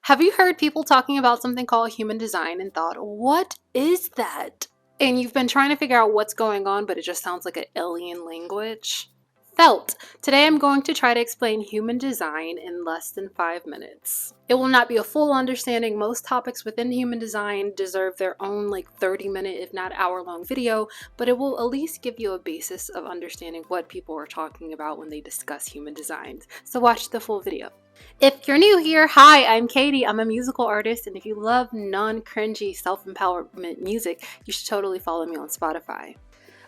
Have you heard people talking about something called human design and thought, what is that? And you've been trying to figure out what's going on, but it just sounds like an alien language? Felt. Today I'm going to try to explain human design in less than 5 minutes. It will not be a full understanding. Most topics within human design deserve their own 30-minute, if not hour-long video, but it will at least give you a basis of understanding what people are talking about when they discuss human designs. So watch the full video. If you're new here, hi, I'm Kady. I'm a musical artist, and if you love non-cringy self-empowerment music, you should totally follow me on Spotify.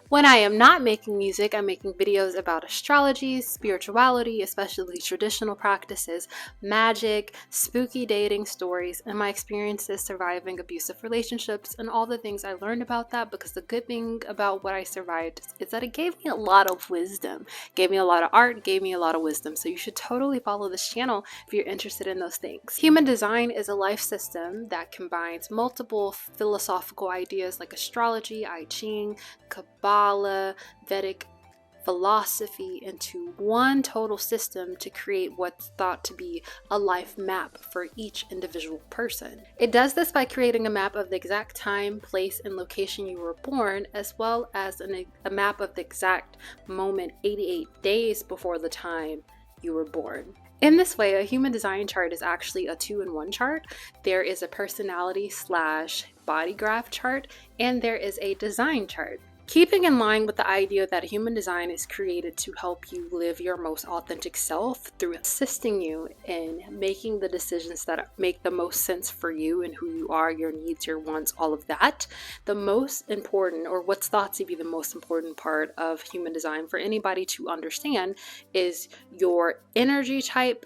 When I am not making music, I'm making videos about astrology, spirituality, especially traditional practices, magic, spooky dating stories, and my experiences surviving abusive relationships and all the things I learned about that, because the good thing about what I survived is that it gave me a lot of wisdom, gave me a lot of art, gave me a lot of wisdom. So you should totally follow this channel if you're interested in those things. Human design is a life system that combines multiple philosophical ideas like astrology, I Ching, Kabbalah, Vedic philosophy into one total system to create what's thought to be a life map for each individual person. It does this by creating a map of the exact time, place, and location you were born, as well as a map of the exact moment 88 days before the time you were born. In this way, a human design chart is actually a 2-in-1 chart. There is a personality / bodygraph chart, and there is a design chart. Keeping in line with the idea that human design is created to help you live your most authentic self through assisting you in making the decisions that make the most sense for you and who you are, your needs, your wants, all of that. The most important, or what's thought to be the most important part of human design for anybody to understand, is your energy type,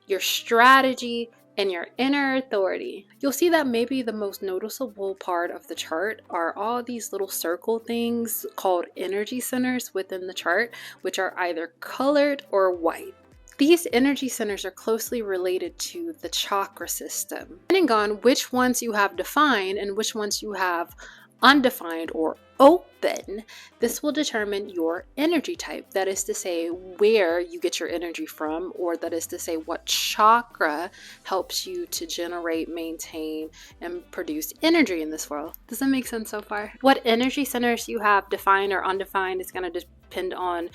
your strategy, and your inner authority. You'll see that maybe the most noticeable part of the chart are all these little circle things called energy centers within the chart, which are either colored or white. These energy centers are closely related to the chakra system. Depending on which ones you have defined and which ones you have undefined or open, this will determine your energy type. That is to say, where you get your energy from, or that is to say, what chakra helps you to generate, maintain, and produce energy in this world. Does that make sense so far? What energy centers you have defined or undefined is going to depend on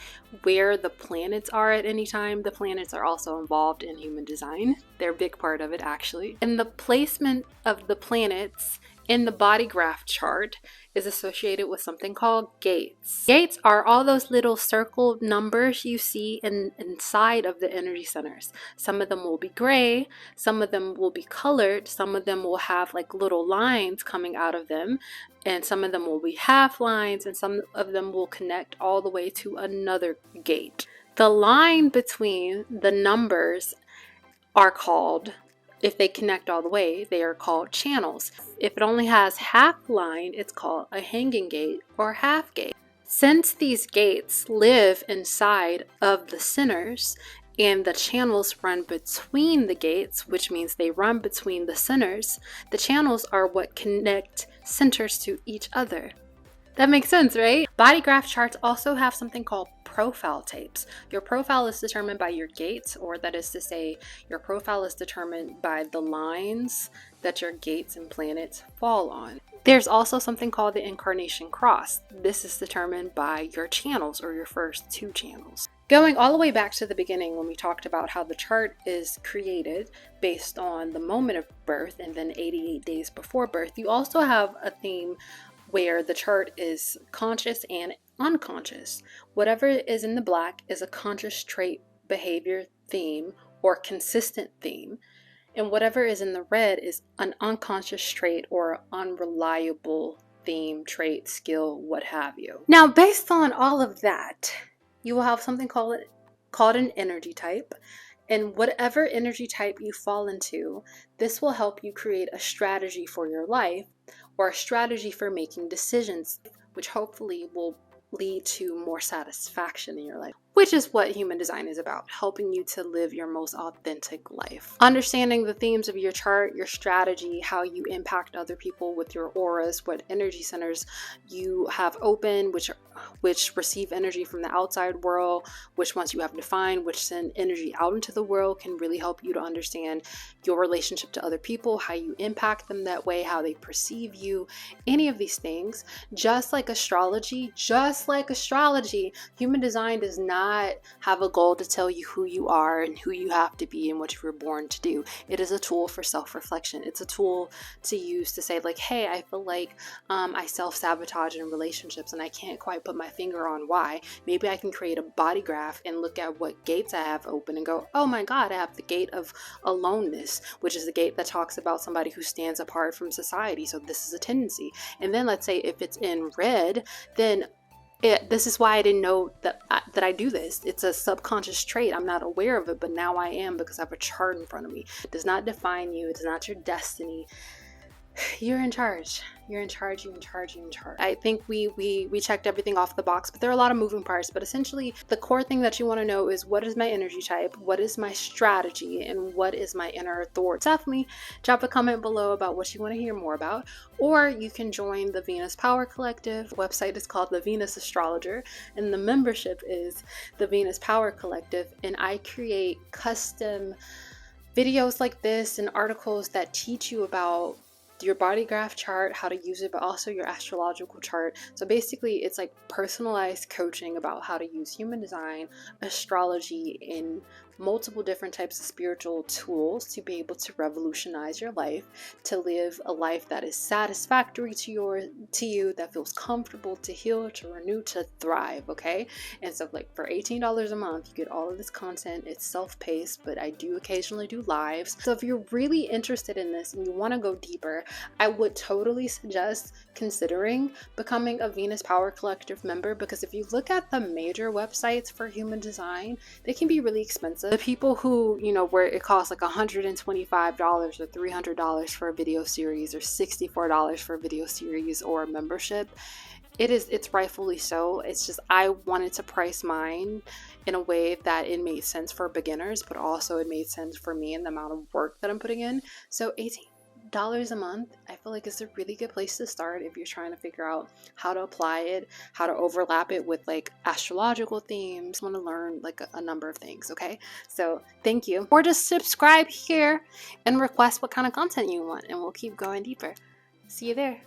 where the planets are at any time. The planets are also involved in human design. They're a big part of it, actually. And the placement of the planets in the bodygraph chart is associated with something called gates. Gates are all those little circle numbers you see inside of the energy centers. Some of them will be gray, some of them will be colored, some of them will have little lines coming out of them, and some of them will be half lines, and some of them will connect all the way to another gate. The line between the numbers are called, if they connect all the way, they are called channels. If it only has half line, it's called a hanging gate or half gate. Since these gates live inside of the centers and the channels run between the gates, which means they run between the centers, the channels are what connect centers to each other. That makes sense, right? Bodygraph charts also have something called profile types. Your profile is determined by your gates, or that is to say, your profile is determined by the lines that your gates and planets fall on. There's also something called the Incarnation Cross. This is determined by your channels, or your first 2 channels. Going all the way back to the beginning, when we talked about how the chart is created based on the moment of birth and then 88 days before birth, you also have a theme where the chart is conscious and unconscious. Whatever is in the black is a conscious trait, behavior, theme, or consistent theme. And whatever is in the red is an unconscious trait or unreliable theme, trait, skill, what have you. Now, based on all of that, you will have something called an energy type. And whatever energy type you fall into, this will help you create a strategy for your life, or a strategy for making decisions, which hopefully will lead to more satisfaction in your life. which is what human design is about, helping you to live your most authentic life. Understanding the themes of your chart, your strategy, how you impact other people with your auras, what energy centers you have open, which receive energy from the outside world, which ones you have defined, which send energy out into the world, can really help you to understand your relationship to other people, how you impact them that way, how they perceive you, any of these things. Just like astrology, human design does not have a goal to tell you who you are and who you have to be and what you were born to do. It is a tool for self-reflection. It's a tool to use to say like, hey, I feel like I self-sabotage in relationships and I can't quite put my finger on why. Maybe I can create a bodygraph and look at what gates I have open and go, oh my God, I have the gate of aloneness, which is the gate that talks about somebody who stands apart from society. So this is a tendency. And then let's say if it's in red, then this is why I didn't know that I do this. It's a subconscious trait. I'm not aware of it, but now I am because I have a chart in front of me. It does not define you. It's not your destiny. You're in charge. You're in charge. You're in charge. You're in charge. I think we checked everything off the box, but there are a lot of moving parts. But essentially, the core thing that you want to know is, what is my energy type? What is my strategy? And what is my inner authority? Definitely drop a comment below about what you want to hear more about. Or you can join the Venus Power Collective. The website is called The Venus Astrologer, and the membership is the Venus Power Collective. And I create custom videos like this and articles that teach you about your body graph chart, how to use it, but also your astrological chart. So basically it's like personalized coaching about how to use human design, astrology, in multiple different types of spiritual tools to be able to revolutionize your life, to live a life that is satisfactory to you, that feels comfortable, to heal, to renew, to thrive. Okay. And so like for $18 a month, you get all of this content. It's self-paced, but I do occasionally do lives. So if you're really interested in this and you want to go deeper, I would totally suggest considering becoming a Venus Power Collective member, because if you look at the major websites for human design, they can be really expensive. The people who, where it costs like $125 or $300 for a video series, or $64 for a video series or a membership, it's rightfully so. It's just I wanted to price mine in a way that it made sense for beginners, but also it made sense for me and the amount of work that I'm putting in. So $18 a month, I feel like it's a really good place to start if you're trying to figure out how to apply it, how to overlap it with like astrological themes. I want to learn like a number of things. Okay, so thank you. Or just subscribe here and request what kind of content you want, and we'll keep going deeper. See you there.